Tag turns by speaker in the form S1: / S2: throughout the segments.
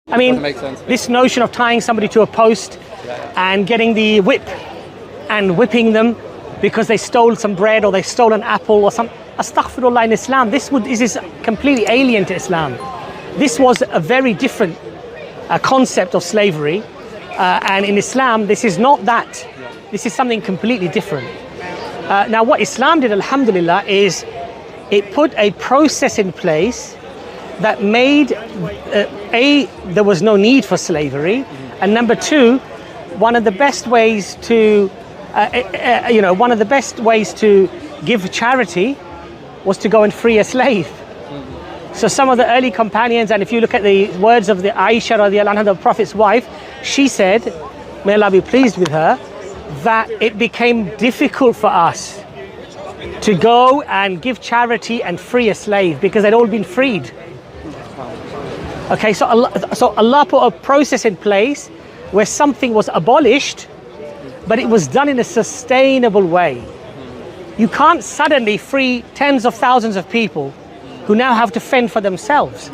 S1: I mean, this notion of tying somebody to a post and getting the whip and whipping them because they stole some bread or they stole an apple or some, astaghfirullah, in Islam, this is completely alien to Islam. This was a very different concept of slavery, and in Islam, this is not that. This is something completely different. Now, what Islam did, alhamdulillah, is it put a process in place that made, there was no need for slavery, and number two, one of the best ways to, one of the best ways to give charity was to go and free a slave. So some of the early companions, and if you look at the words of the Aisha radiallahu anha, the Prophet's wife, she said, may Allah be pleased with her, that it became difficult for us to go and give charity and free a slave because they'd all been freed. Okay, so Allah put a process in place where something was abolished, but it was done in a sustainable way. You can't suddenly free tens of thousands of people who now have to fend for themselves.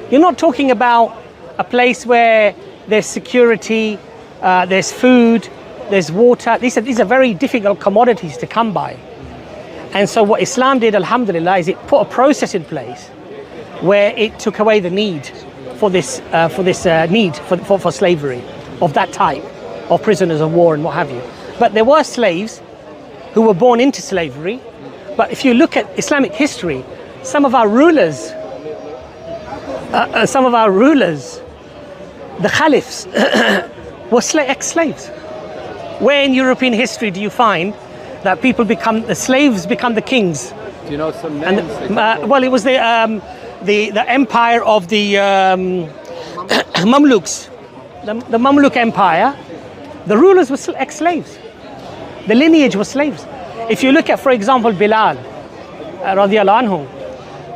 S1: You're not talking about a place where there's security, there's food, there's water. These are very difficult commodities to come by. And so what Islam did, alhamdulillah, is it put a process in place where it took away the need for this need for slavery of that type, of prisoners of war and what have you. But there were slaves who were born into slavery. But if you look at Islamic history, some of our rulers, the caliphs, were ex-slaves. Where in European history do you find that the slaves become the kings?
S2: Do you know some names?
S1: Well, it was the empire of the Mamluks, the Mamluk Empire. The rulers were ex-slaves. The lineage was slaves. If you look at, for example, Bilal, radiallahu anhu,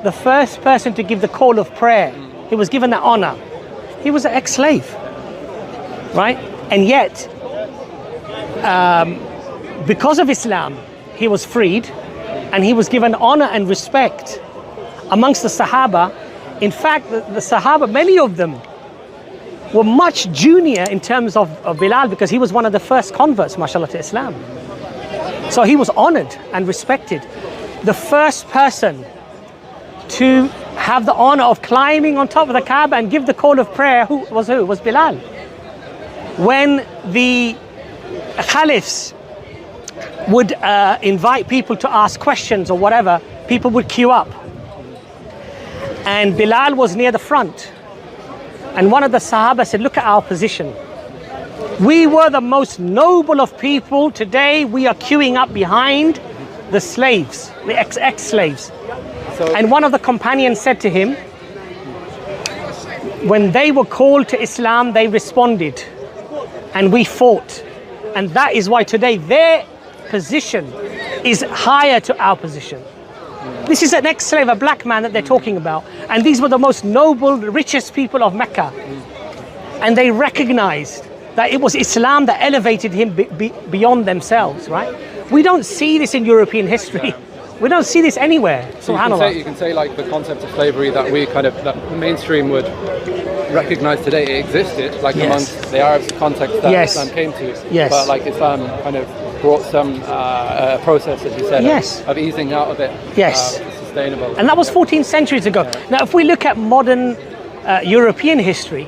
S1: the first person to give the call of prayer, he was given that honor. He was an ex-slave, right? And yet, because of Islam, he was freed and he was given honor and respect amongst the Sahaba. In fact, the Sahaba, many of them were much junior in terms of Bilal because he was one of the first converts, mashallah, to Islam. So he was honored and respected. The first person to have the honor of climbing on top of the Kaaba and give the call of prayer, who? Was Bilal. When the caliphs would invite people to ask questions or whatever, people would queue up. And Bilal was near the front. And one of the Sahaba said, look at our position. We were the most noble of people. Today we are queuing up behind the slaves, the ex-slaves. And one of the companions said to him, when they were called to Islam, they responded and we fought. And that is why today their position is higher to our position. This is an ex-slave, a black man that they're talking about. And these were the most noble, richest people of Mecca. And they recognized that it was Islam that elevated him beyond themselves, right? We don't see this in European history. We don't see this anywhere.
S2: So you can say like the concept of slavery that that mainstream would recognize today, it existed, like amongst the Arabs context that Islam came to.
S1: Yes.
S2: But like Islam kind of brought some process, as you said, of easing out of it.
S1: Yes.
S2: Sustainable.
S1: And that was 14 centuries ago. Now, if we look at modern European history,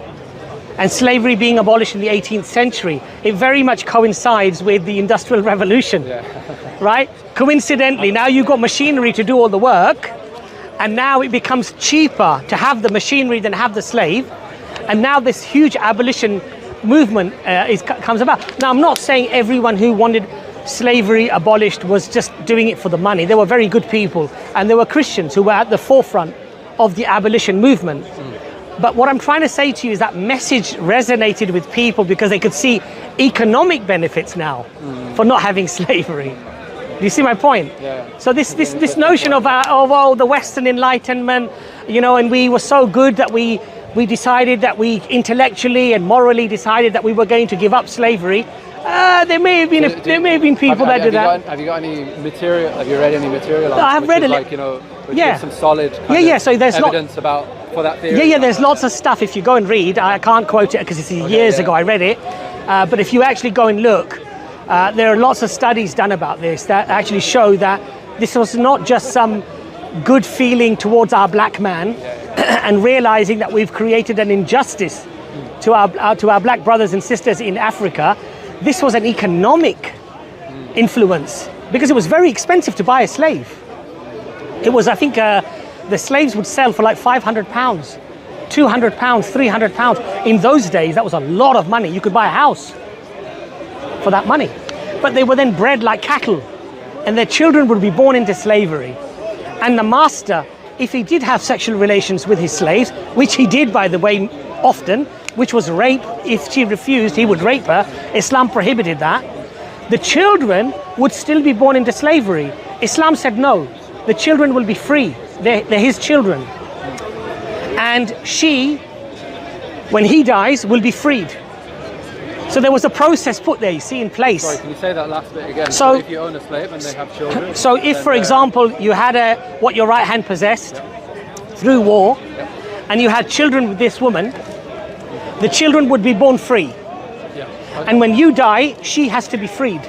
S1: and slavery being abolished in the 18th century, it very much coincides with the Industrial Revolution, right? Coincidentally, now you've got machinery to do all the work, and now it becomes cheaper to have the machinery than have the slave, and now this huge abolition movement comes about. Now, I'm not saying everyone who wanted slavery abolished was just doing it for the money. There were very good people, and there were Christians who were at the forefront of the abolition movement. But what I'm trying to say to you is that message resonated with people because they could see economic benefits now for not having slavery. Do you see my point?
S2: Yeah.
S1: So this notion of the Western Enlightenment, and we were so good that we decided that we intellectually and morally decided that we were going to give up slavery. There may have been people that did that.
S2: Have you got any material? Have you read any material?
S1: I have read
S2: some solid
S1: so there's
S2: evidence about for that theory?
S1: Yeah, there's lots of stuff. If you go and read, I can't quote it because it's years ago I read it, but if you actually go and look, there are lots of studies done about this that actually show that this was not just some good feeling towards our black man and realizing that we've created an injustice to our black brothers and sisters in Africa. This was an economic influence because it was very expensive to buy a slave. It was, I think, the slaves would sell for like £500, £200, £300. In those days, that was a lot of money. You could buy a house for that money. But they were then bred like cattle, and their children would be born into slavery. And the master, if he did have sexual relations with his slaves, which he did, by the way, often, which was rape, if she refused, he would rape her. Islam prohibited that. The children would still be born into slavery. Islam said no, the children will be free. They're his children. And she, when he dies, will be freed. So there was a process put there, you see, in place.
S2: Sorry, can you say that last bit again?
S1: So
S2: if you own a slave and they have children...
S1: So if, for example, you had what your right hand possessed through war, and you had children with this woman, the children would be born free.
S2: Yeah. Okay.
S1: And when you die, she has to be freed.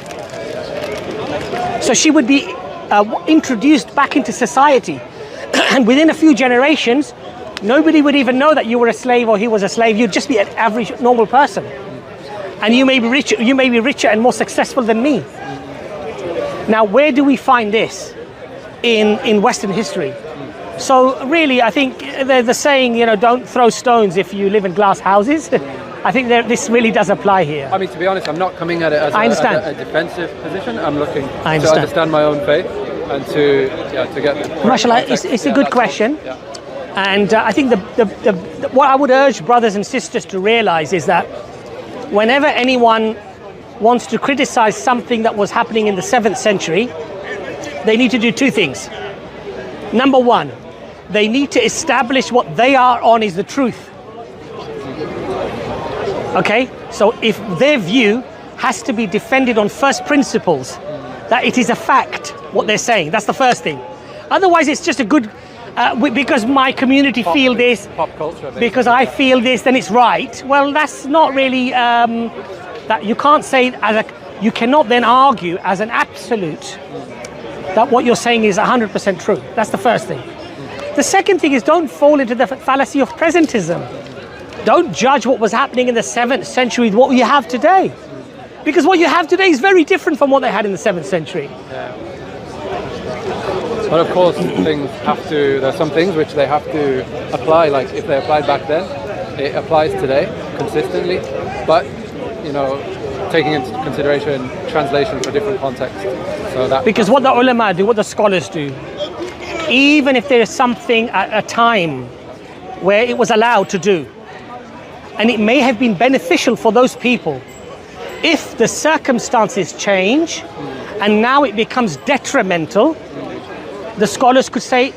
S1: So she would be introduced back into society. And within a few generations, nobody would even know that you were a slave or he was a slave. You'd just be an average, normal person. And you may be richer and more successful than me. Now, where do we find this in Western history? So really, I think the saying, don't throw stones if you live in glass houses. I think this really does apply here.
S2: I mean, to be honest, I'm not coming at it as a defensive position. I'm looking to understand my own faith and to get the
S1: Mashallah, it's a good question. Yeah. And I think what I would urge brothers and sisters to realize is that whenever anyone wants to criticize something that was happening in the 7th century, they need to do two things. Number one, they need to establish what they are on is the truth. Okay? So if their view has to be defended on first principles, that it is a fact, what they're saying, that's the first thing. Otherwise, it's just a good, because my community feel this,
S2: pop culture,
S1: because I feel this, then it's right. Well, that's not really, that you can't say, you cannot then argue as an absolute that what you're saying is 100% true. That's the first thing. The second thing is don't fall into the fallacy of presentism. Don't judge what was happening in the 7th century with what you have today. Because what you have today is very different from what they had in the 7th century.
S2: Yeah. But of course, there's some things which they have to apply, like if they applied back then, it applies today consistently. But, taking into consideration translation for different contexts. Because
S1: what the ulama do, what the scholars do, even if there is something at a time where it was allowed to do, and it may have been beneficial for those people, if the circumstances change and now it becomes detrimental, the scholars could say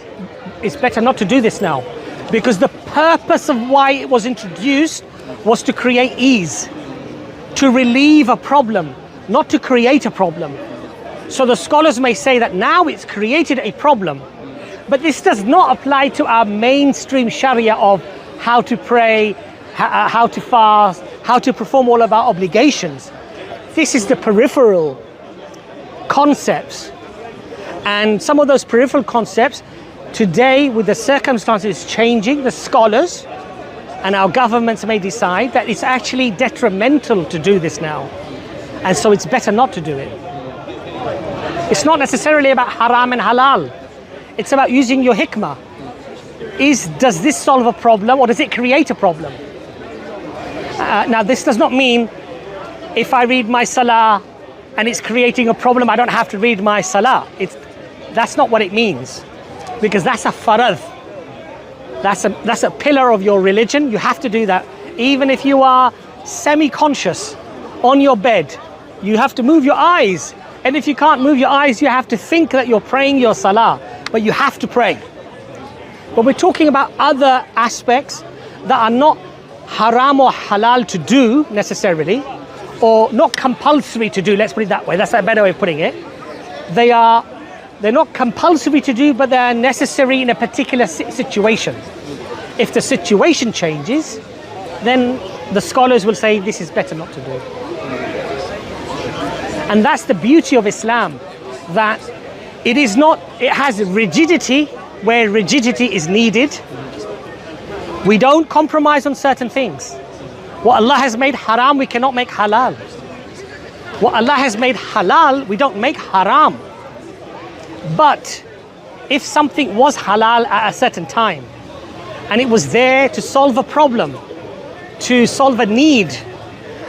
S1: it's better not to do this now, because the purpose of why it was introduced was to create ease, to relieve a problem, not to create a problem. So the scholars may say that now it's created a problem, but this does not apply to our mainstream Sharia of how to pray, how to fast, how to perform all of our obligations. This is the peripheral concepts. And some of those peripheral concepts, today with the circumstances changing, the scholars and our governments may decide that it's actually detrimental to do this now. And so it's better not to do it. It's not necessarily about haram and halal. It's about using your hikmah. Does this solve a problem or does it create a problem? Now this does not mean if I read my salah and it's creating a problem, I don't have to read my salah. That's not what it means, because that's a farad. That's a pillar of your religion. You have to do that. Even if you are semi-conscious on your bed, you have to move your eyes. And if you can't move your eyes, you have to think that you're praying your salah, but you have to pray. But we're talking about other aspects that are not haram or halal to do necessarily, or not compulsory to do, let's put it that way. That's a better way of putting it. They're not compulsory to do, but they're necessary in a particular situation. If the situation changes, then the scholars will say this is better not to do. And that's the beauty of Islam, that it has rigidity where rigidity is needed. We don't compromise on certain things. What Allah has made haram, we cannot make halal. What Allah has made halal, we don't make haram. But if something was halal at a certain time, and it was there to solve a problem, to solve a need,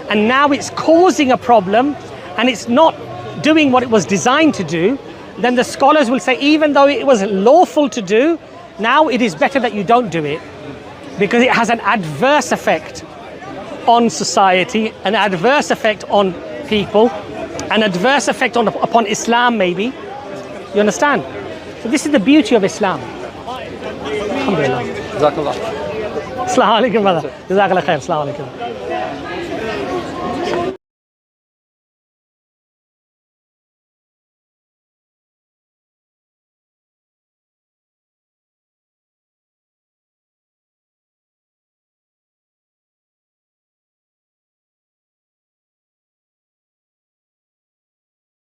S1: and now it's causing a problem, and it's not doing what it was designed to do, then the scholars will say, even though it was lawful to do, now it is better that you don't do it, because it has an adverse effect on society, an adverse effect on people, an adverse effect upon Islam maybe. You understand? So this is the beauty of Islam. Alhamdulillah.
S2: Jazakallah.
S1: Assalamu alaikum, brother. Jazakallah khair. Assalamu alaikum.